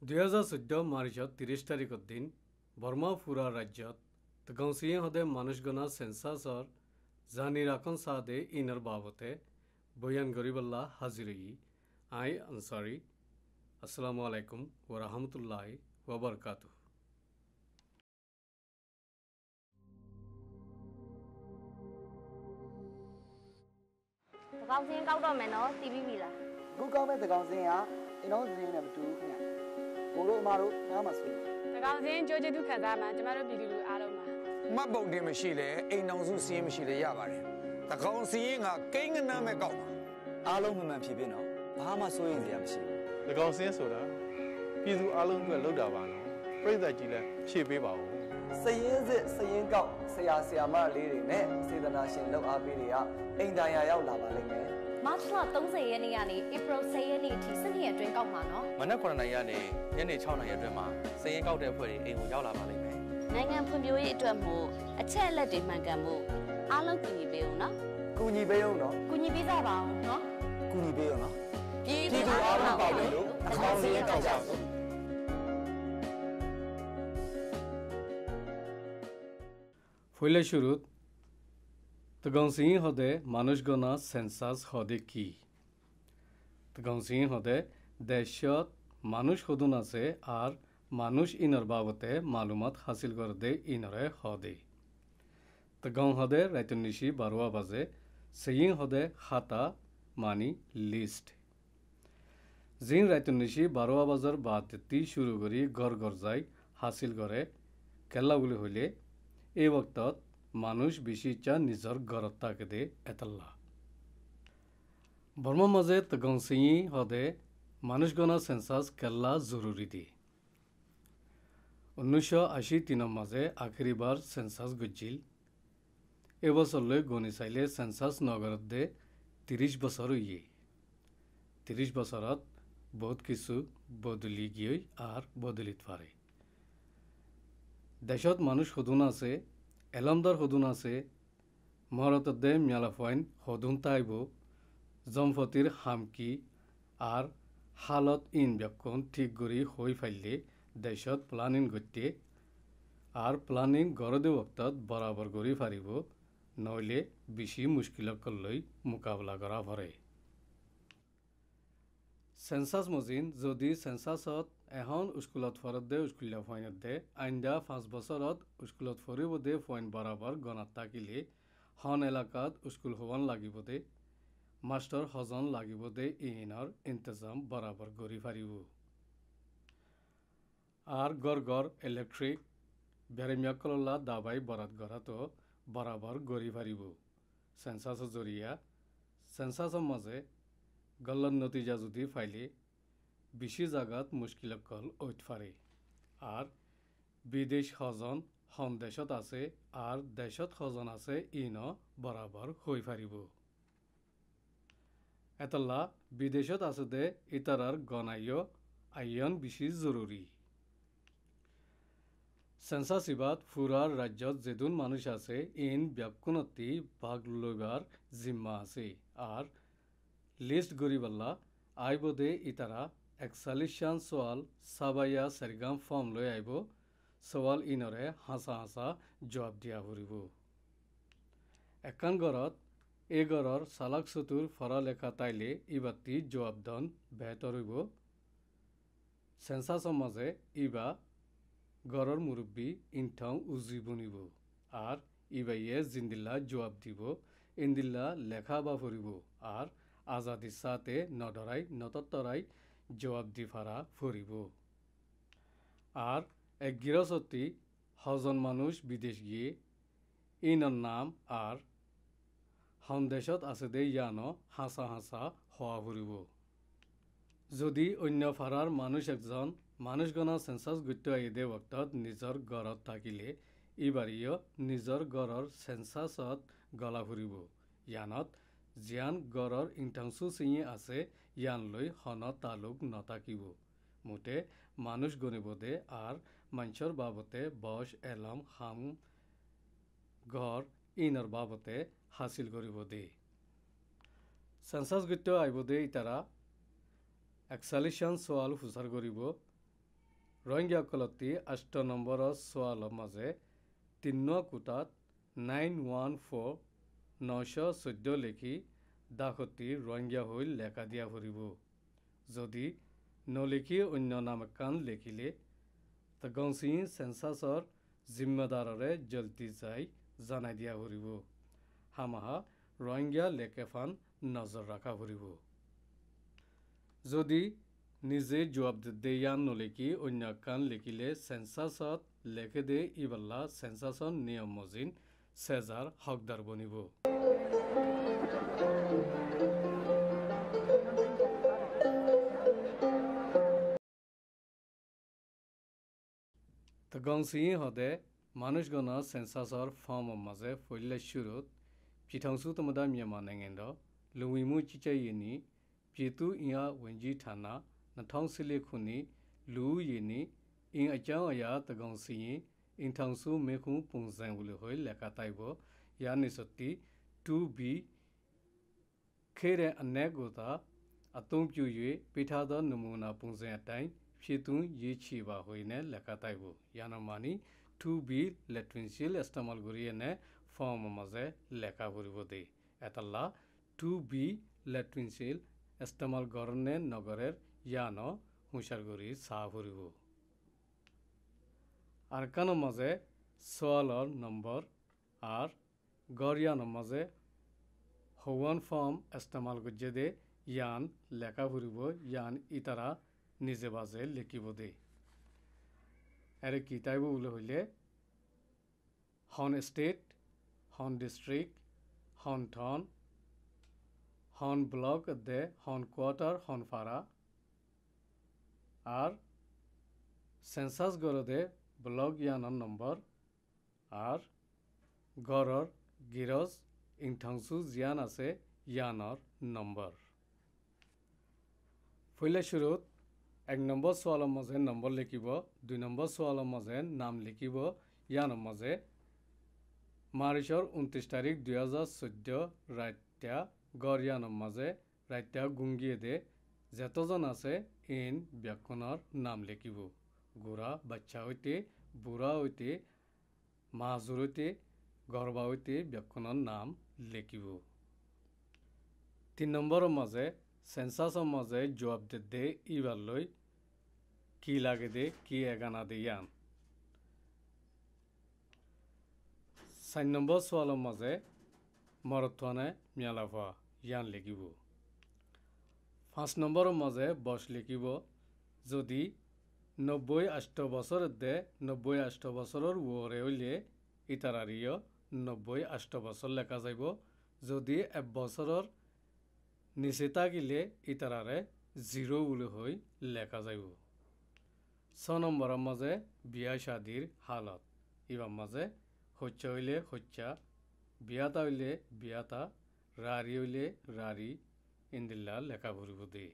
2014 মাৰ্চত 30 তাৰিখৰ দিন বৰ্মাপুৰা ৰাজ্যত তগাঁওচিয়ে হদে মানুহগণা সেন্সাছৰ জানি ৰাখন সাদে ইনাৰ বাবতে বয়ান গৰিবল্লা হাজিৰি আই আনসাৰী আসসালামু আলাইকুম ওয়া রাহমাতুল্লাহি ওয়া বারাকাতুহুတကောင်စင်းကောက်တော့မယ်နော်တီးပြီးပြီလား အခုကောင်းမဲ့တကောင်စင်းကအိမ်တော်စင်းနဲ့မတူဘူးခင်ဗျဘိုးတို့အမတို့နားမှာဆို တကောင်စင်းကြိုးကျေးဇူးခံစားမှာကျမတို့ပြည်သူလူအားလုံးပါ မှတ်ပုံတင်မရှိလဲအိမ်အောင်စုစီးရင်မရှိလဲရပါတယ်တကောင်စီးရင်ကကိန်းကနမ်းမဲ့ကောက်ပါ အားလုံးမှန်မှန်ဖြစ်ဖြစ်နော်ဘာမှစိုးရိမ်စရာမရှိဘူး ၎င်းစင်းဆိုတာပြည်သူအလုံးအတွက်လောက်တာပါနော်ပြည်သက်ကြီးလည်းဖြည့်ပေးပါဦး စရင်စစ်စရင်ကောက်ဆရာဆရာမလေးတွေနဲ့စေတနာရှင်လောက်အားပေးတွေကအိမ်တိုင်ယာရောက်လာပါလိမ့်မယ် မတ်လ30ရက်နေ့ကနေဧပြီ10ရက်နေ့အထိ7ရက်အတွင်းကောက်မှာနော် မနက်9:00နာရီကနေညနေ6:00နာရီအတွင်းမှာစည်ရင်ကောက်တဲ့အဖွဲ့တွေအိမ်ကိုရောက်လာပါလိမ့်မယ် နိုင်ငံဖွံ့ဖြိုးရေးအတွက်မို့အချက်အလက်တွေမှန်ကန်မှုအားလုံးကူညီပေးဦးနော် ကူညီပေးအောင်နော် ကူညီပေးကြပါဦးနော် ကူညီပေးအောင်နော် ပြည်သူအားလုံးပါလို့ တကောင်စင်းကောက်ကြစို့ ফলে শুরুত তগাঁওচিয়ে হদে মানুহগণা সেন্সাস হদে কি তগাঁওচিয়ে হদে দেশত মানুষ হদুন আছে আর মানুষ ইনর বাবতে মালুমাত হাসিল করদে ইনরে হদে তগাঁও হদে রাইতুন নিশি 12 বাজে সেইয়ে হদে খাতা মানি লিস্ট জিন রাইতুন নিশি 12 বাজার বাদতি শুরু করি ঘর ঘর যাই হাসিল করে কেল্লা বলে হইলে এই বক্তত মানুষ বেশি ইচ্ছা নিজর ঘরত থাকে দে এতাল্লা বর্মা মাঝে তগাঁওচিয়ে হদে মানুষগণা সেন্সাস কেল্লা জরুরি দি 1983 মাঝে আখেরিবার সেন্সাস গজ্জিল এবছরলৈ গণি চাইলে সেন্সাস নগরত দে 30 বছর ইয়ে 30 বছরত বহুত কিছু বদলি গিয়ে আর বদলিত পারে দেশত মানুষ হদুন আছে এলামদার হদুন আছে মহরতত দে মেলা ফয়েন হদুন তাইব জমফতির হামকি আর হালত ইন ব্যাকন ঠিক গড়ি হই ফাইলে দেশত প্লানিং গত্যে আর প্লানিং গড়দে বক্তত বরাবর গড়ি ফারিব নইলে বেশি মুশকিলকলৈ মোকাবিলা করা পড়ে সেন্সাস মজিন যদি সেন্সাসত এখন স্কুলত ফরত দে স্কুলীয়া ফইনত দে আইন্দা 5 বছৰত স্কুলত ফরিব দে ফইন বরাবর গণাত থাকিলে হন এলাকাত স্কুল হওয়ান লাগিব দে মাস্টার হজন লাগিব দে ইনৰ ইন্তজাম বৰাবৰ গৰি ফাৰিব আৰ গড় গড় ইলেকট্ৰিক বেৰেমিয়াকললা দাবাই বৰাত গড়াতো বৰাবৰ গৰি ফাৰিব সেন্সাসৰ জৰিয়া সেন্সাসৰ মাঝে গল্লন নতিজা যদি ফাইলে বেশি জাগাত মুশকিলকল ঐত ফারে আর বিদেশ হজন হন দেশত আছে আর দেশত হজন আছে ইন বরাবর হই ফারিব এতলা বিদেশত আছে দে ইতারার গণাইয় আইয়ন বেশি জরুরি সেন্সাসিবাদ ফুরার রাজ্যত যেদুন মানুষ আছে ইন ব্যাকুণতি ভাগ লইবার জিম্মা আছে আর লিস্ট গরিবাল্লা আইব দে ইতারা 41 সোয়াল সাবাইয়া সারিগাম ফর্ম লৈ আইব সোয়াল ইনরে হাসা হাসা জবাব দিয়া ফুরিব একান গড়ত এ গড়র সালাক চতুর ফরা লেখা তাইলে ইবাতি জবাব দন বেহতর হইব সেন্সাসৰ মাঝে ইবা গড়র মুরব্বী ইনঠাও উজি বনিব আর ইবাইয়ে জিন্দিল্লা জবাব দিব ইন্দিল্লা লেখা বা ফুরিব আর আজাদির সাথে নডরাই নততরাই জবাব দি ফারা ফুরিব আর এক গৃহস্থী হজন মানুষ বিদেশ গিয়ে ইনর নাম আর সন্দেশত আছে দে ইয়ানো হাসা হাসা হওয়া ফুরিব যদি অন্য ফারার মানুষ একজন মানুষগণা সেন্সাস গত্য আইদে বক্তত নিজর গড়ত থাকিলে ইবারিও নিজর গড়র সেন্সাসত গলা ফুরিব ইয়ানত জিয়ান গড়ৰ ইনটাংসু চিঙি আছে ইয়ান লৈ হন তালুক নতাকিব মুঠে মানুষ গণিব দে আর মানুষের বাবতে বস এলাম হাম ঘর ইনর বাবতে হাসিল করিব দে সেন্সাস গত্য আইব দে ইতারা 41 সোয়াল ফুসার করিব রোহিঙ্গা কলতি 8 নম্বর সোয়াল মাঝে 3 কোটাত 914914 লেখি দাখতি রোহিঙ্গা হইল লেখা দিয়া ফুরিব যদি নলিখি অন্য নাম কান লেখিলে তা গংসি সেন্সাসর জিম্মেদাররে জলদি যাই জানাই দিয়া ফুরিব হামাহা রোহিঙ্গা লেকেফান নজর রাখা ফুরিব যদি নিজে জবাব দেয়ান নলেকি অন্য কান লিখিলে সেন্সাসত লেখে দে ইবাল্লা সেন্সাসন নিয়ম মজিন সেজার হকদার বনিব গংসি হদে মানুষগণ সেন্সাসর ফর্ম মাঝে ফইলে শুরুত পিঠাংসু তমদা মিয়ামা নেঙেন্দ লুইমু চিচাইনি পিতু ইয়া ওয়েঞ্জি থানা নথং সিলে খুনি লু ইনি ইং আচাং আয়া তগংসি ইংথাংসু মেখু পুংজাং বুলে হই লেখা তাইব ইয়া নিসতি 2b খেরে অনেকগোতা আতং পিউয়ে পিঠাদ নমুনা পুংজাং আটাই পিতু ইয়েচিবা হইনে লেখা তাইব ইয়ানমানি 2b লেট্রিনশিল ইস্তেমাল করিয়েনে ফর্ম মাঝে লেখা করিব দে এতাল্লা 2b লেট্রিনশিল ইস্তেমাল করনে নগরের ইয়ানো হুঁশারগুড়ি চাহ ফুরিব আর কানো মাঝে সোয়ালর নম্বর আর গড়িয়ানোর মাঝে হওয়ান ফর্ম ইস্তেমাল করছে দে ইয়ান লেখা ফুরিব ইয়ান ইতারা নিজে বাজে লিখিব দে এর কি তাইব বলে হইলে হন স্টেট হন ডিস্ট্রিক্ট হন থন হন ব্লক দে হন কোয়ার্টার হন ফারা আর সেন্সাস গড়ে ব্লক ইয়ানোর নম্বর আর গড়র গিরজ ইংথাংসু জিয়ান আছে ইয়ানোর নম্বর ফইলে শুরুত 1 নম্বর সোয়ালের মাঝে নম্বর লিখিব 2 নম্বর সোয়ালের মাঝে নাম লিখিব ইয়ানোর মাঝে মার্চর 29 তারিখ 2014 রাইত্যা গড় ইয়ানোর মাঝে রাইত্যা গুঙ্গিয়ে দে যতজন আছে ইন ব্যাকরণর নাম লিখিব গোড়া বাচ্চা হইতে বুড়া হইতে মাহুর হইতে গর্বা হইতে ব্যাকরণর নাম লিখিব 3 নম্বরের মাঝে সেন্সাসের মাঝে জবাব দে ইবার লই কি লাগে দে কি এগানা দে ইয়ান 4 নম্বর সোয়ালের মাঝে মরত্বানে মিয়ালাফা ইয়ান লিখিব 5 নম্বরের মাঝে বয়স লিখিব যদি 90-8 বছরের দে 90-8 বছরের ওরে হইলে ইতারারিও 90-8 বছর লেখা যাইব যদি 1 বছরের নিচে থাকিলে ইতারারে 0 বলে হই লেখা যাইব 6 নম্বরের মাঝে বিয়া শাদির হালত ইবার মাঝে হচ্ছা হইলে হচ্ছা বিয়াতা হইলে বিয়াতা রারি হইলে রারি ইন্দিল্লা লেখা ভরিব দে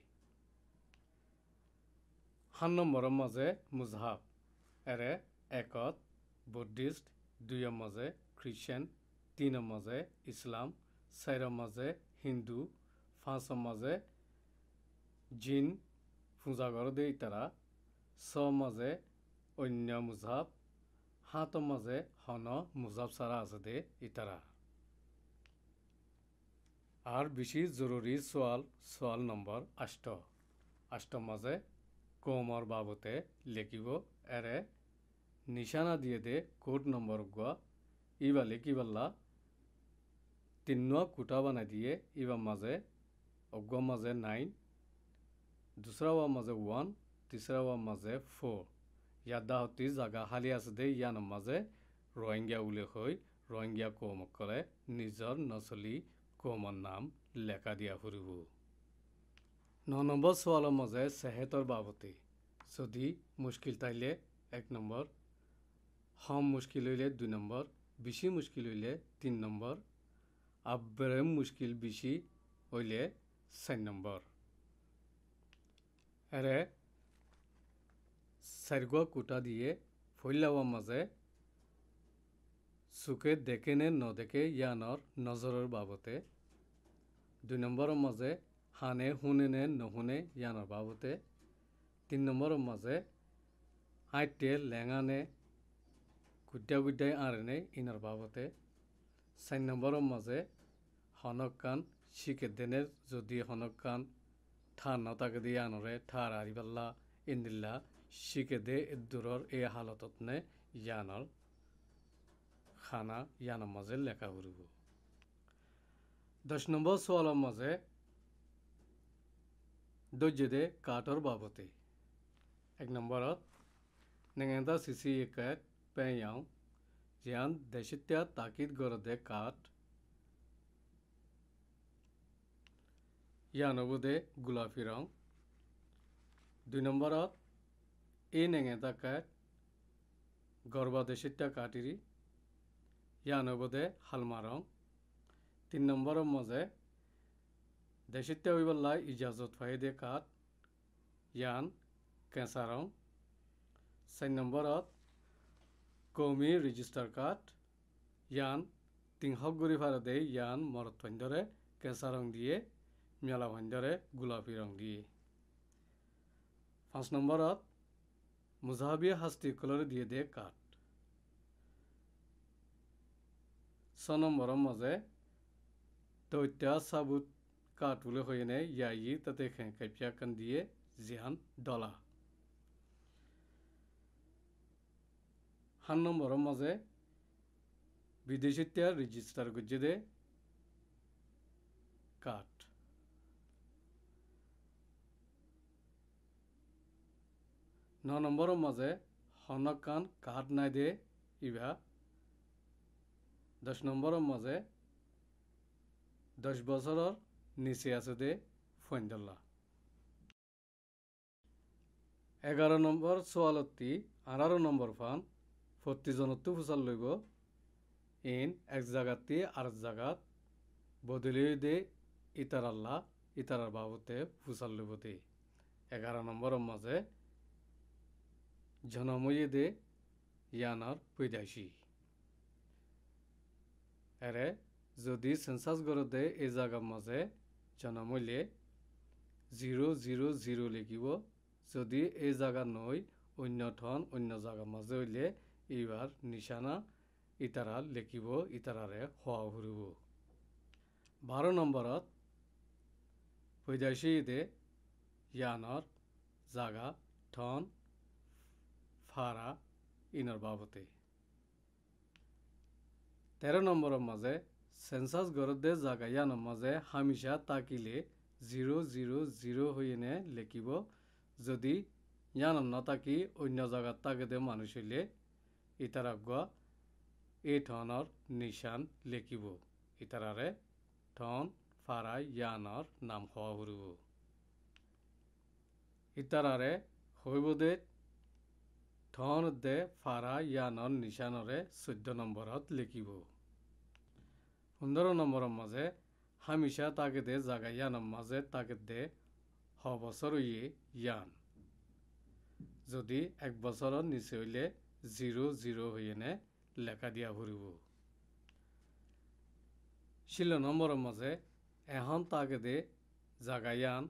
7 নম্বরের মাঝে মুজহাব এরে 1 বুদ্ধিস্ট 2 মাঝে খ্রিস্টান 3 মাঝে ইসলাম 4 মাঝে হিন্দু 5 মাঝে জিন পূজা করে দে তারা 6 মাঝে অন্য মুজহাব 7 মাঝে হন মুজহাব সারা আছে দে ইতারা আর বেশি জরুরি সোয়াল নম্বর 8 মাঝে কোমর বাবতে লিখিব এরে নিশানা দিয়ে দে কোড নম্বর গুয়া ইবা লিখিবাল্লা 3 কোটা বানাই দিয়ে ইবা মাঝে অগ্গ মাঝে 9 दूसरा वा माजे 1 तीसरा वा माजे 4 यादा होती जगह हाली আছে দে ইয়ান মাঝে রোহিঙ্গা উল্লেখ হয় রোহিঙ্গা কম করে নিজর নসলি কমর নাম লেখা দিয়া ফুরিব 9 নম্বর সোয়ালের মাঝে সেহেতর বাবতে যদি মুশকিল তাইলে 1 নম্বর হম মুশকিল হইলে 2 নম্বর বেশি মুশকিল হইলে 3 নম্বর আব্বেরম মুশকিল বেশি হইলে 4 নম্বর এরে সারগোয়া কুটা দিয়ে ফইলাওয়া মাঝে সুকে দেখে নে ন দেখে ইয়ানর নজরের বাবতে 2 নম্বরের মাঝে হানে হুনে নে নহুনে ইয়ানর বাবতে 3 নম্বরের মাঝে হাইটে লেঙানে গুদ্দাই আরেনে ইনার বাবতে 4 নম্বরের মাঝে হনকান শিকে দেনের যদি হনকান ঠার নতাকে দিয়ে আনরে ঠার আরিবাল্লা ইন্দিল্লা শিকে দে দূরর এই হালতত নে ইয়ানর খানা ইয়ানোর মাঝে লেখা উড়ব 10 নম্বর সোয়ালের মাঝে দর্জে দে কাঠর বাবতে 1 নম্বরত নেঙেন্দা সিসি একাত পেয়াও জিয়ান দেশিত্যা তাকিদ গরদে কাঠ ইয়ানবদে গোলাপি রং 2 নম্বরত এই নেঙেন্দা কাঠ গর্বা দেশিত্যা কাটিরি ইয়ানবদে হালমা রং 3 নম্বরের মাঝে দেশিত্যা হইবাল্লা ইজাজত ফাইদে কাঠ ইয়ান কেঁচা রং 4 নম্বরত কৌমি রেজিস্টার কার্ড ইয়ান তিনহক গরি ফারাদে ইয়ান মরত ফাইন্দরে কেঁচা রং দিয়ে মেলা ফাইন্দরে গোলাপি রং দিয়ে 5 নম্বরত মুজাহাবিয়া হাস্তি কলর দিয়ে দে কাঠ 6 নম্বরের মাঝে দৈত্যা সাবুত কাঠ বলে হয়ে নেয় ইয়াই তাতে খেঁকাইপিয়া কান দিয়ে জিয়ান ডলা 7 নম্বরের মাঝে বিদেশিত্যার রেজিস্টার গজ্জে দে কাঠ 9 নম্বরের মাঝে হনকান কাঠ নাই দে ইবা 10 নম্বরের মাঝে 10 বছরের নিচে আছে দে ফন্দল্লা 11 নম্বর সোয়ালতি 18 নম্বর ফান প্রতিজনত্ব ফুসাল লইব ইন এক জায়গাতে আর জায়গাত বদলি দে ইতার আল্লাহ ইতারার বাবতে ফুসাল লইবতে 11 নম্বরের মাঝে জনময়ে দে ইয়ানার পৈদাসী এরে যদি সেন্সাস গড় দে এই জায়গার মাঝে জনমলে 000 লিখিব যদি এই জায়গা নয় অন্য ঠন অন্য জায়গার মাঝে হইলে এইবার নিশানা ইতারা লিখিব ইতারারে হওয়া ঘুরিব 12 নম্বরত পৈদাসী দে ইয়ানর জাগা ঠন ফারা ইনর বাবতে 13 নম্বরের মাঝে সেন্সাস গড়দে জাগা ইয়ানোর মাঝে হামিশা তাকিলে 000 হয়ে নে লিখিব যদি ইয়ানোর না তাকি অন্য জায়গার তাকে দে মানুষ হইলে ইতারাগুয়া এই ঠনর নিশান লিখিব ইতারারে ঠন ফারা ইয়ানর নাম হওয়া ঘুরিব ইতারারে হইব দে ঠন দে ফারা ইয়ানর নিশানরে 14 নম্বরত লিখিব 15 নম্বরের মাঝে হামিশা তাকে দে জাগা ইয়ানোর মাঝে তাকে দে হ বছর ইয়ে ইয়ান যদি 1 বছরের নিচে হইলে 0 হয়ে নে লেখা দিয়া ঘুরিব 16 নম্বরের মাঝে এখন তাকে দে জাগা ইয়ান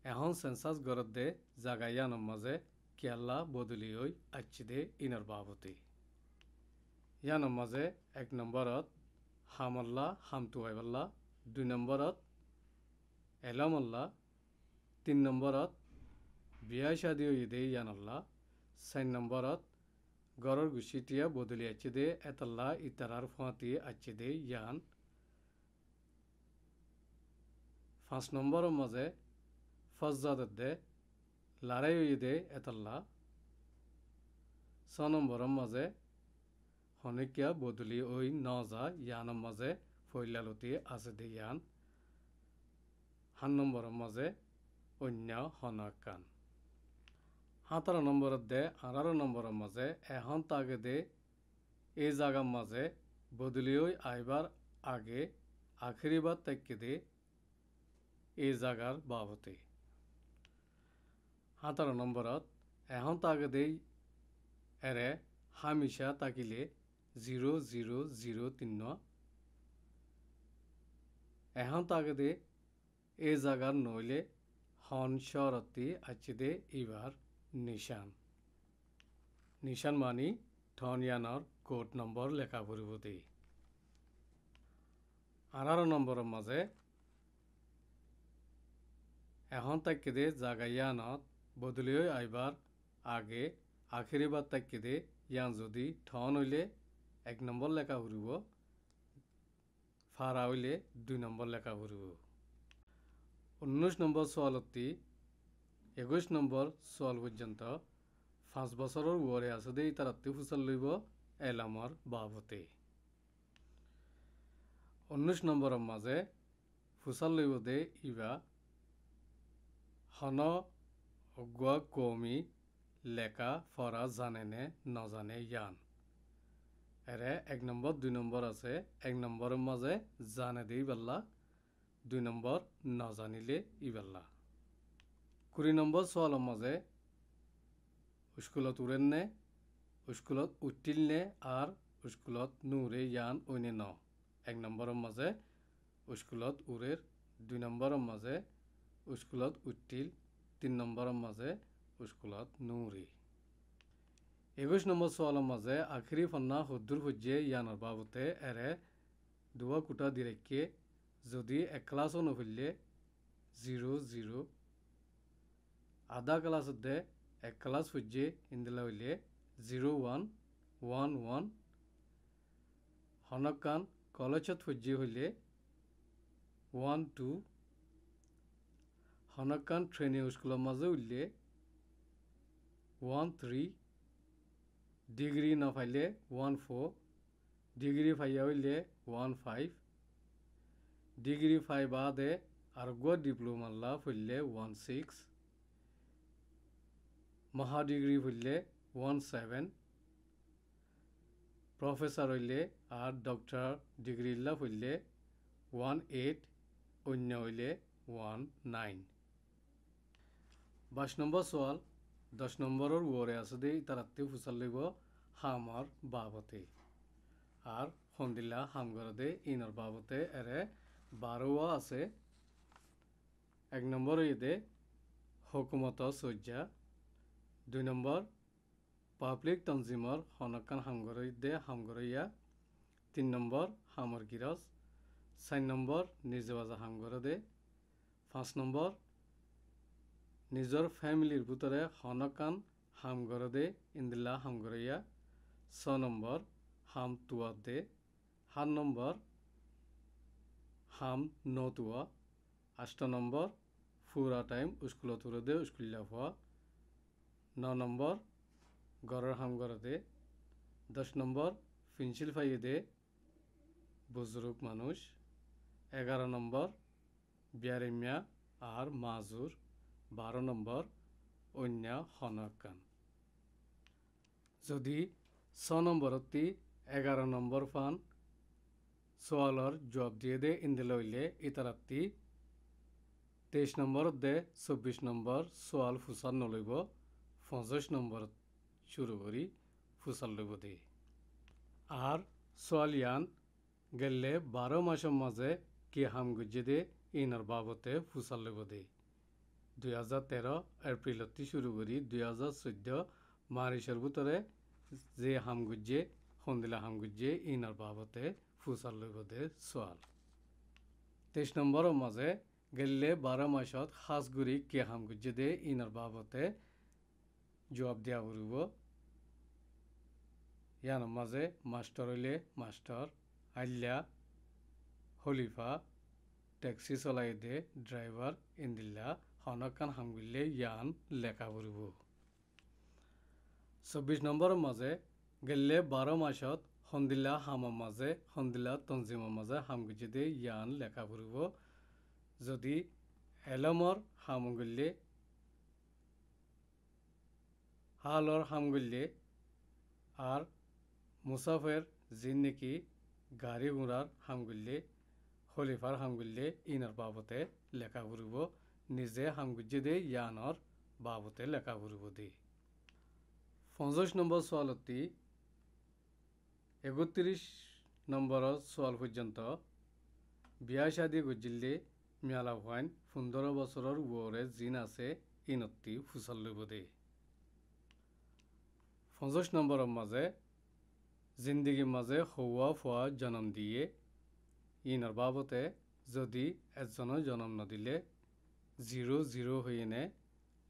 এখন সেন্সাস গড়ত দে জাগা ইয়ানোর মাঝে কেয়াল্লা বদলি হই আচ্ছি দে ইনার বাবতে ইয়ানোর মাঝে 1 নম্বরত হামল্লা হামতুয়াইবাল্লা 2 নম্বরত এলামল্লা 3 নম্বরত বিয়া শাদি হই দে ইয়ানল্লা 4 নম্বরত গড়র গুছিটিয়া বদলি আচ্ছি দে এতাল্লা ইতারার ফাঁতি আচ্ছি দে ইয়ান 5 নম্বরের মাঝে ফজ্জাদত দে লড়াই হই দে এতাল্লা 6 নম্বরের মাঝে হনিকিয়া বদলি ওই নজা ইয়ানোর মাঝে ফৈলালতি আছে দে ইয়ান 7 নম্বরের মাঝে অন্য হনকান 17 নম্বরত দে 18 নম্বরের মাঝে এখন তাকে দে এই জায়গার মাঝে বদলি ওই আইবার আগে আখেরিবার তাকে দে এই জায়গার বাবতে 17 নম্বরত এখন তাকে দে এরে হামিশা তাকিলে 0 এখন তাকে দে এই জায়গার নইলে হন শরতি আছে দে এবার নিশান নিশান মানি ধনিয়ানৰ কোড নম্বৰ লেখা পৰিব দেই 18 নম্বৰৰ মাজে এখন তাক্কেদে জাগায়ানত বদলিয়ে আইবাৰ আগে আখেৰিবাৰ তাক্কেদে ইয়ান যদি ধন হইলে 1 নম্বৰ লেখা পৰিব ফাৰা হইলে 2 নম্বৰ লেখা পৰিব 19 নম্বৰ সোয়ালতি 21 নম্বৰ সোয়াল পৰ্যন্ত 5 বছৰৰ ওৰে আছে দেই তাৰাতে ফুসল লইব এলামৰ বাবতে 19 নম্বৰৰ মাঝে ফুসল লইব দে ইবা হন অগুয়া কমি লেখা ফৰা জানে নে নজানে ইয়ান এৰে 1 নম্বৰ 2 নম্বৰ আছে 1 নম্বৰৰ মাঝে জানে দেই বাল্লা 2 নম্বৰ নজানিলে ইবাল্লা 20 নম্বৰ সোয়ালৰ মাঝে স্কুলত উড়েন নে স্কুলত উঠিল নে আৰ স্কুলত নুৰে ইয়ান ওইনে ন 1 নম্বৰৰ মাঝে স্কুলত উড়েৰ 2 নম্বৰৰ মাঝে স্কুলত উঠিল 3 নম্বৰৰ মাঝে স্কুলত নুৰে 21 নম্বৰ সোয়ালৰ মাঝে আখেৰি ফন্না হদ্দুৰ হজ্জে ইয়ানৰ বাবতে এরে দুয়া কুটা দিরেকে যদি এক ক্লাসও নফিললে 0 0 আধা ক্লাস দে এক ক্লাস হজ্জে ইন্দিলা হইলে 0 1 1 1 হনকান কলেজত হজ্জে হইলে 1 2 হনকান ট্রেনিং স্কুলের মাঝে হইলে 1 3 ডিগ্রি না পাইলে 1 4 ডিগ্রি পাইয়া হইলে 1 5 ডিগ্রি পাই বাদে আর গো ডিপ্লোমা লাভ হইলে 1 6 মহা ডিগ্রি হইলে 1 7 প্রফেসর হইলে আর ডক্টর ডিগ্রি লাভ হইলে 1 8 অন্য হইলে 1 9 22 নম্বর সোয়াল 10 নম্বরের ওরে আছে দেই তারাতে ফুসাল লইব হামার বাবতে আর হন্দিলা হামগর দে ইনর বাবতে এরে 12 আছে 1 নম্বর ইদে হুকুমত সজ্জা 2 নম্বর পাবলিক তনজিমর হনকান হামগরই দে হামগরইয়া 3 নম্বর হামর গিরস 4 নম্বর নিজবাজা হামগর দে 5 নম্বর নিজর ফ্যামিলির ভিতরে হনকান হামগর দে ইন্দিলা হামগরইয়া 6 নম্বর হাম তুয়া দে 7 নম্বর হাম নতুয়া 8 নম্বর ফুরা টাইম স্কুলত উড়ে দে স্কুলিয়া হওয়া 9 নম্বর গড়ের হামগর দে 10 নম্বর পেন্সিল ফাইয়ে দে বুজুর্গ মানুষ 11 নম্বর বিয়ারিমিয়া আর মাজুর 12 নম্বর অন্য হনকান যদি 6 নম্বরতি 11 নম্বর ফান সোয়ালর জবাব দিয়ে দে ইন্দিলা হইলে ইতারাতি 23 নম্বর দে 24 নম্বর সোয়াল ফুসাল নলইব 50 নম্বর শুরু করি ফুসাল লইব দে আর সোয়াল ইয়ান গেলে 12 মাসের মাঝে কি হাম গুজে দে ইনার বাবতে ফুসাল লইব দে 2013 এপ্রিলতি শুরু করি 2014 মার্চের ভিতরে যে হাম গুজে হন্দিলা হাম গুজে ইনার বাবতে ফুসাল লইব দে সোয়াল 23 নম্বরের মাঝে গেলে 12 মাসত হাসগুড়ি কে হাম গুজে দে ইনার বাবতে জবাব দিয়া পড়ব ইয়ার মাঝে মাস্টার হইলে মাস্টার আল্লা হলিফা ট্যাক্সি চলাই দে ড্রাইভার ইন্দিল্লা হনকান হামগুলে ইয়ান লেখা পড়ব 24 নম্বরের মাঝে গেলে 12 মাসত হন্দিল্লা হামার মাঝে হন্দিল্লা তঞ্জিমার মাঝে হামগুজে দে ইয়ান লেখা পড়ব যদি এলমর হামগুলে হালর হামগুলে আর মুসাফের জিন নাকি গাড়ি ঘোড়ার হামগুলে খলিফার হামগুলে ইনার বাবতে লেখা পড়ব নিজে হামগুজে দে ইয়ানর বাবতে লেখা পড়ব দে 50 নম্বর সোয়ালতি 31 নম্বর সোয়াল পর্যন্ত বিয়া শাদি গজিলে মেলা হাইন 15 বছরের ওরে জিন আছে ইনতি ফুসল লইব দে 50 নম্বৰৰ মাজে জিন্দগীৰ মাজে হওয়া ফোৱা জন্ম দিয়ে ইনৰ বাবতে যদি এজনৰ জন্ম নদিলে 0 হৈ এনে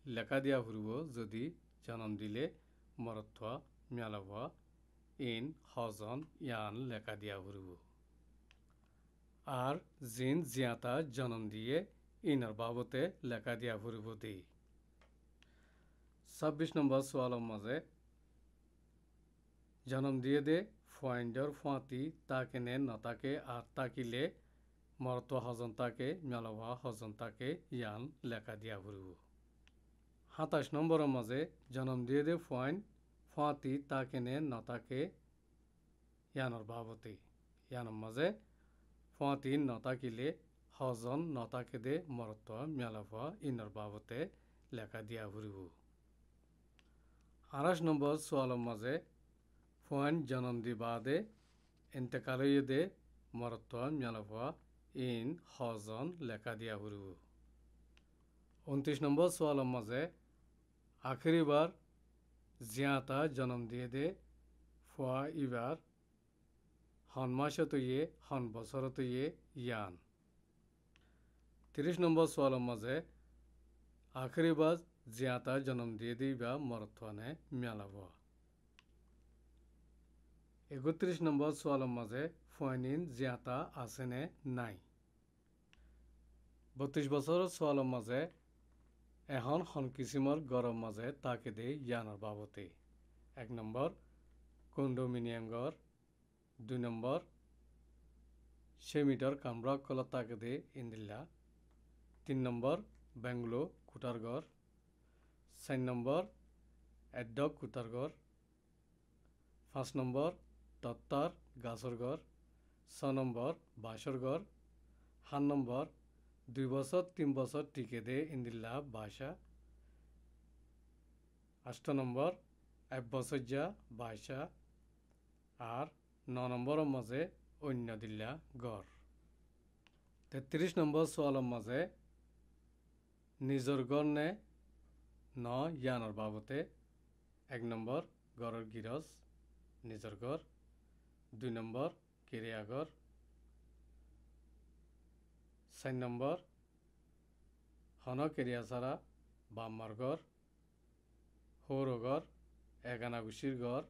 লেখা দিয়া ফুৰিব যদি জন্ম দিলে মৰত্বা মেলাবা ইন হজন ইয়ান লেখা দিয়া ফুৰিব আৰ জিন জিয়াতা জন্ম দিয়ে ইনৰ বাবতে লেখা দিয়া ফুৰিব দেই 26 নম্বৰ সোয়ালৰ মাজে জন্ম দিয়ে দে ফাইন্ডৰ ফাঁতি তাকে নে নতাকে আর তাকিলে মরত্ব হজন তাকে মেলাবা হজন তাকে ইয়ান লেখা দিয়া ফুরিব 27 নম্বরের মাঝে জন্ম দিয়ে দে ফাইন ফাঁতি তাকে নে নতাকে ইয়ানোর বাবতে ইয়ানোর মাঝে ফাঁতি নতাকিলে হজন নতাকে দে মরত্ব মেলাবা ইনর বাবতে লেখা দিয়া ফুরিব 28 নম্বর সোয়ালের মাঝে ফাইন জন্ম দি বাদে ইন্তেকালে দে মরত্ব মেলাবা ইন হজন লেখা দিয়া ফুরিব 29 নম্বর সোয়ালের মাঝে আখেরিবার জিয়াতা জন্ম দিয়ে দে ফুয়া ইবার হন মাসত ইয়ে হন বছরত ইয়ে ইয়ান 30 নম্বর সোয়ালের মাঝে আখেরিবার জিয়াতা জন্ম দিয়ে দিবা মরত্বানে মেলাবা 31 নম্বর সোয়ালের মাঝে ফুয়ানিন জিয়াতা আসেনে নাই 32 বছরের সোয়ালের মাঝে এখন হন কিসিমর গরম মাঝে তাকে দে ইয়ানোর বাবতে 1 নম্বর কন্ডোমিনিয়াম ঘর 2 নম্বর সেমিটার কামরা কলা তাকে দে ইন্দিল্লা 3 নম্বর বেঙ্গলো কুটার ঘর 4 নম্বর এডক কুটার ঘর 5 নম্বর তত্তার গাছর ঘর 6 নম্বর বাসর ঘর 7 নম্বর 2 বছর 3 বছর টিকে দে ইন্দিল্লা বাসা 8 নম্বর 1 বছর যা বাসা আর 9 নম্বরের মাঝে অন্য দিল্লা ঘর 33 নম্বর সোয়ালের মাঝে নিজর ঘর নে ন ইয়ানোর বাবতে 1 নম্বর ঘরের গিরজ নিজর ঘর 2 নম্বর কেরিয়াঘর 4 নম্বর হন কেরিয়া ছাড়া বাম্মার ঘর হৌর ঘর এগানা গুছির ঘর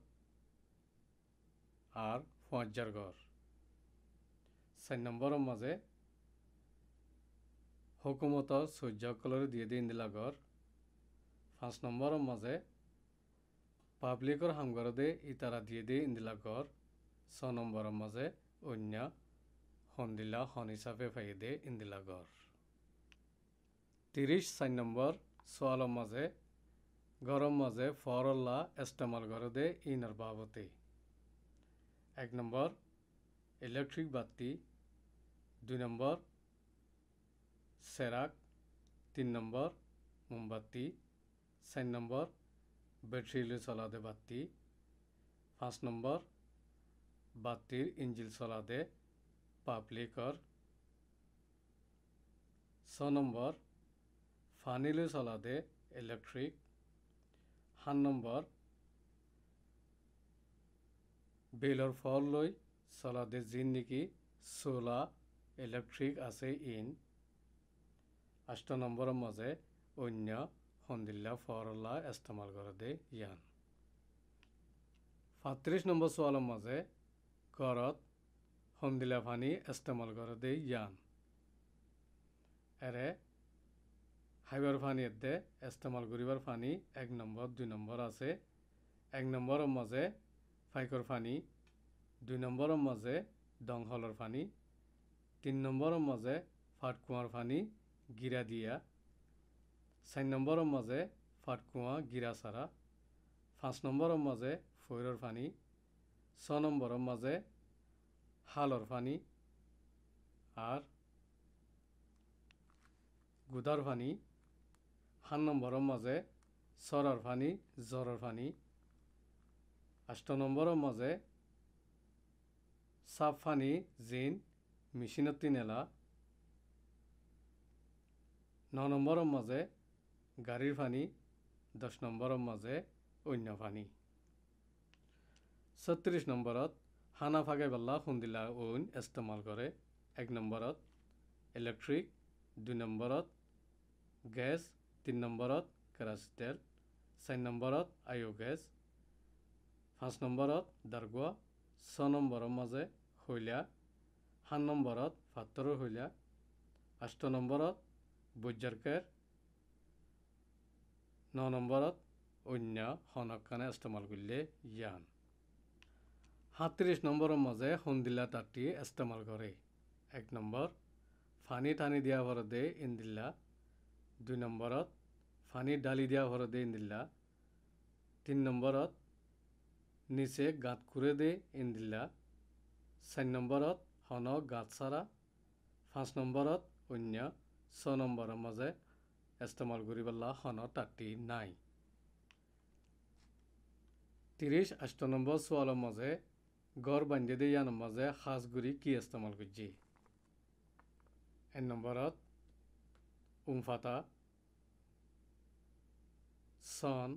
আর ফজ্জার ঘর 4 নম্বরের মাঝে হুকুমতর সূর্যকলর দিয়ে দিন দিলা ঘর 5 নম্বরের মাঝে পাবলিকর হামঘর দে ইতারা দিয়ে দে ইন্দিলা ঘর 6 নম্বরের মাঝে অন্য হন্দিলা হন হিসাবে পাই দে ইন্দিলা ঘর 34 নম্বর সোয়ালের মাঝে গরম মাঝে ফরল্লা ইস্তেমাল করে দে ইনার বাবতে 1 নম্বর ইলেকট্রিক বাতি 2 নম্বর সেরাক 3 নম্বর মোমবাতি 4 নম্বর ব্যাটারি চলা দে বাতি 5 নম্বর বাতির ইঞ্জিল চলা দে পাবলিকর 6 নম্বর ফানিলে চলা দে ইলেকট্রিক 7 নম্বর বেলর ফল লৈ চলা দে জিন নেকি সোলা ইলেকট্রিক আছে ইন 8 নম্বরের মাঝে অন্য হন্দিল্লা ফরল্লা ইস্তেমাল করে দে ইয়ান 35 নম্বর সোয়ালের মাঝে ঘরত হন্দিলা পানি ইস্তেমাল করে দে ইয়ান এরে হাইবার পানি দে ইস্তেমাল করিবার পানি 1 নম্বর 2 নম্বর আছে 1 নম্বরের মাঝে ফাইকর পানি 2 নম্বরের মাঝে দংহলর পানি 3 নম্বরের মাঝে ফাটকুয়ার পানি গিরা দিয়া 4 নম্বরের মাঝে ফাটকুয়া গিরা সারা 5 নম্বরের মাঝে ফৈরর পানি 6 নম্বরের মাঝে হালর পানি আর গুদার পানি 7 নম্বরের মাঝে সরার পানি জ্বরের পানি 8 নম্বরের মাঝে সাফ পানি জিন মেশিনত তিনেলা 9 নম্বরের মাঝে গাড়ির পানি 10 নম্বরের মাঝে অন্য পানি 36 নম্বৰত হানা ফাগে বাল্লা খুন্দিলা ওন ইস্তেমাল কৰে 1 নম্বৰত ইলেক্ট্ৰিক 2 নম্বৰত গেছ 3 নম্বৰত কেৰাচিটেল 4 নম্বৰত আয়োগেছ 5 নম্বৰত দাৰগোৱা 6 নম্বৰৰ মাজে খৈলা 7 নম্বৰত ভাতৰৰ খৈলা 8 নম্বৰত বুজাৰকেৰ 9 নম্বৰত অন্য হনকানে ইস্তেমাল কৰিলে ইয়ান 37 নম্বৰৰ মাজে খুন্দিলা তাঁতি ইস্তেমাল কৰে 1 নম্বৰ পানী টানি দিয়া ভৰদে ইন্দিল্লা 2 নম্বৰত পানী ডালি দিয়া ভরদে ইন্দিল্লা 3 নম্বরত নিচে গাঁত খুঁড়ে দে ইন্দিল্লা 4 নম্বরত হন গাঁত সারা 5 নম্বরত অন্য 6 নম্বরের মাঝে ইস্তেমাল করি পেলা হন তাঁতি নাই 38 নম্বর সোয়ালের মাঝে গড় বান্ধে দে ইয়ানোর মাঝে সাজ গুড়ি কি ইস্তেমাল করছি 1 নম্বরত উমফাতা সন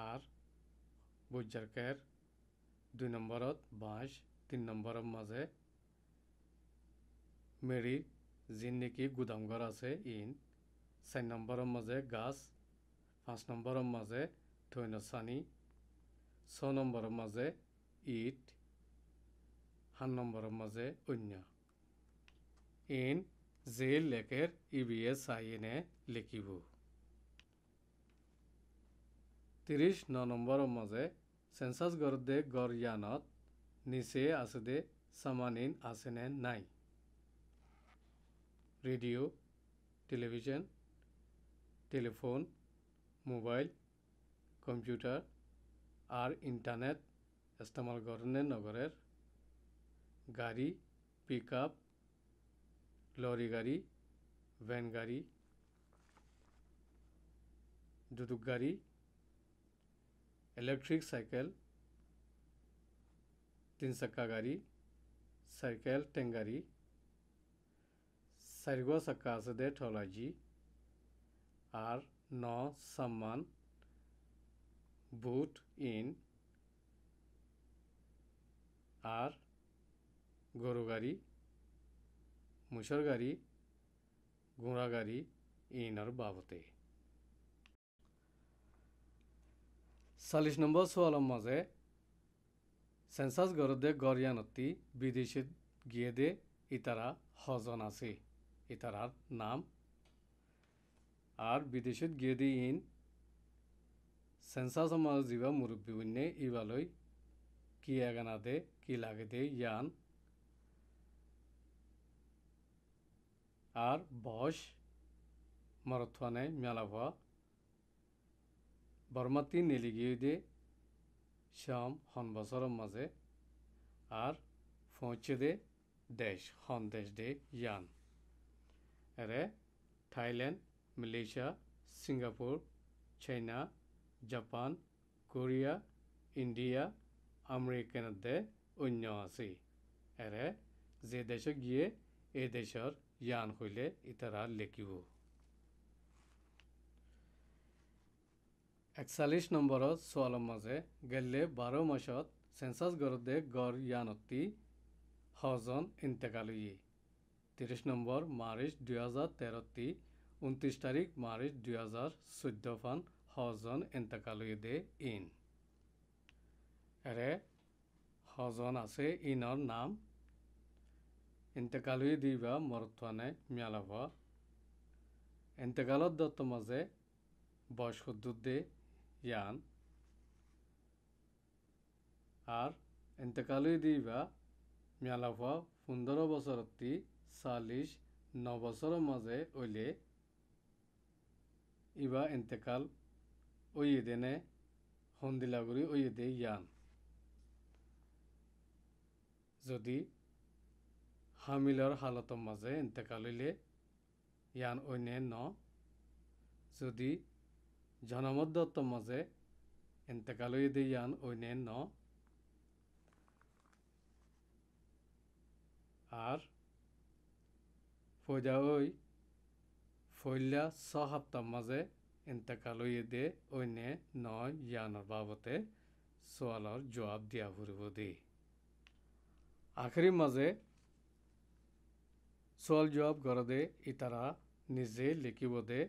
আর বুজারকের 2 নম্বরত বাঁশ 3 নম্বরের মাঝে মেরি জিন নাকি গুদামঘর আছে ইন 4 নম্বরের মাঝে গাছ 5 নম্বরের মাঝে থৈনসানি 6 নম্বরের মাঝে ইট 7 নম্বরের মাঝে অন্য ইন যে লেখের ইবিএস আইনে লিখিব 39 নম্বরের মাঝে সেন্সাস গড়দে গড় ইয়ানত নিচে আছে দে সামানিন আছে নে নাই radio television telephone mobile computer আর ইন্টারনেট ইস্তেমাল করনে নগরের গাড়ি পিক আপ লরি গাড়ি ভ্যান গাড়ি দুদুক গাড়ি ইলেকট্রিক সাইকেল 3 চাকা গাড়ি সাইকেল টেঙ্গারি 4 চাকা আছে দে ঠলাজি আর 9 সামান বুট ইন আর গরু গাড়ি মুসর গাড়ি ঘোড়া গাড়ি ইনার বাবতে 40 নম্বর সোয়ালের মাঝে সেন্সাস গড়দে গড়িয়ানতি বিদেশে গিয়ে দে ইতারা হজন আছে ইতারার নাম আর বিদেশে গিয়ে দে ইন সেন্সাস মাঝে যা মুরব্বী বন্যে ইবালই কি এগানা দে কি লাগে দে ইয়ান আর বয়স মারথ্বানে মেলাভা বর্মাতি নেলিগিয়ে দে শ্যাম হন বছরের মাঝে আর পৌঁছে দে দেশ হন দেশ দে ইয়ান এরে Thailand Malaysia Singapore China Japan Korea India American দে অন্য আছে এরে যে দেশে গিয়ে এই দেশের ইয়ান হইলে ইতারা লেখিব 41 নম্বরত সোয়ালের মাঝে গেলে 12 মাসত সেন্সাস গড়দে গড় ইয়ানতি হজন ইন্তেকালই 30 নম্বর মার্চ 2013 29 তারিখ মার্চ 2014 ফান হজন ইন্তেকালই দে ইন এরে হজন আছে ইনর নাম ইন্তেকালই দিবা মরথ্বানে মেলাভা ইন্তেকালত দত্ত মাঝে বয়স দে ইয়ান আর ইন্তেকালই দিবা মেলাভা 15 বছরতি 40 9 বছরের মাঝে ওইলে ইবা ইন্তেকাল ওই দেনে হন্দিলাগুড়ি ওই দে ইয়ান যদি হামিলর হালতর মাঝে ইন্তেকাল হইলে ইয়ান অন্যে ন যদি জনমদ্দত্তর মাঝে ইন্তেকাল হয়ে দে ইয়ান অন্যে ন আর ফৈদা ওই ফৈলা 6 সপ্তাহ মাঝে এন্তেকালৈ দে অন্যে নয় ইয়ানৰ বাবতে সোৱালৰ জবাব দিয়া ফুৰিব দেই আখৰি মাজে সোৱাল জবাব কৰা দে ইতাৰা নিজে লিখিব দে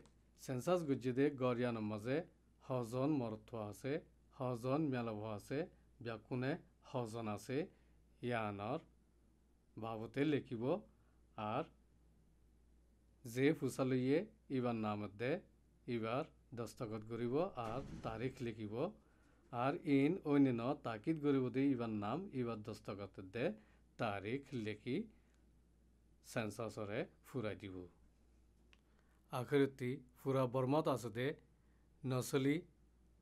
সেন্সাস গুজি দে গৰিয়ানৰ মাজে হজন মৰত্ব আছে হজন মেলাব আছে ব্যাকুণে হজন আছে ইয়ানৰ বাবতে লিখিব আর যে ফুসালইয়ে ইবার নামত দে ইবার দস্তখত করিব আর তারিখ লিখিব আর ইন অন্যান্য তাকিদ করিব দে ইবার নাম ইবার দস্তখত দে তারিখ লিখি সেন্সাসরে ফুরাই দিব আখেরতি ফুরা বর্মাত আছে দে নসলি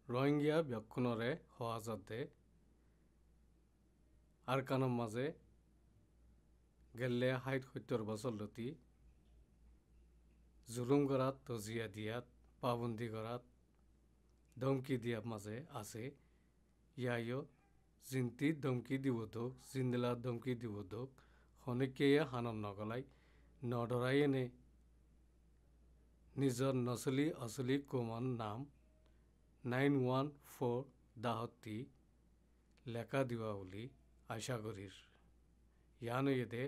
রোহিঙ্গিয়া ব্যাকুণরে সহাজত দে আর কানৰ মাঝে গেলে 60-70 বছর লতি জুলুম করাত তজিয়া দিয়াত পাবন্দি করাত ধমকি দিয়ার মাঝে আছে ইয়াইও জিন্তি ধমকি দিব দোক জিন্দিলা ধমকি দিব দোক হনেকে হানম নগলাই নডরাই এনে নিজর নসলি আসলি কোমন নাম 914 দাহতি লেখা দিবা বলি আশা করির ইয়ানো এদে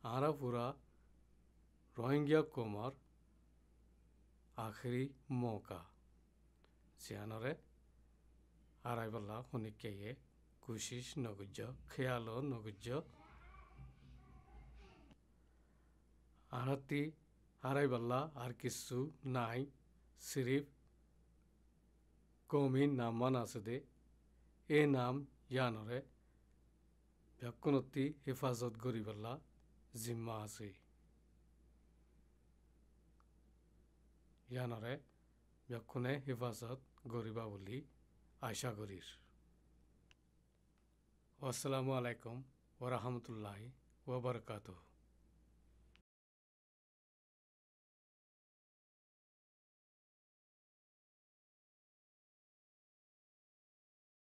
আরা পুরা রোহিঙ্গিয়া কোমর আখরি মৌকা জিয়ানরে আড়াইবেলা হনিকে কুশিস নগুজ্জ খেয়ালো নগুজ্জ আড়াতি আড়াইবেলা আর কিছু নাই সিরিফ কমি নামমান আছে দে এ নাম ইয়ানরে ব্যাকুণতি হেফাজত করিবেলা জিম্মা আছে ইয়ানরে ব্যাকুণে হেফাজত করিবা বলি আশা করির আসসালামু আলাইকুম ওয়া রাহমাতুল্লাহি ওয়া বারাকাতুহু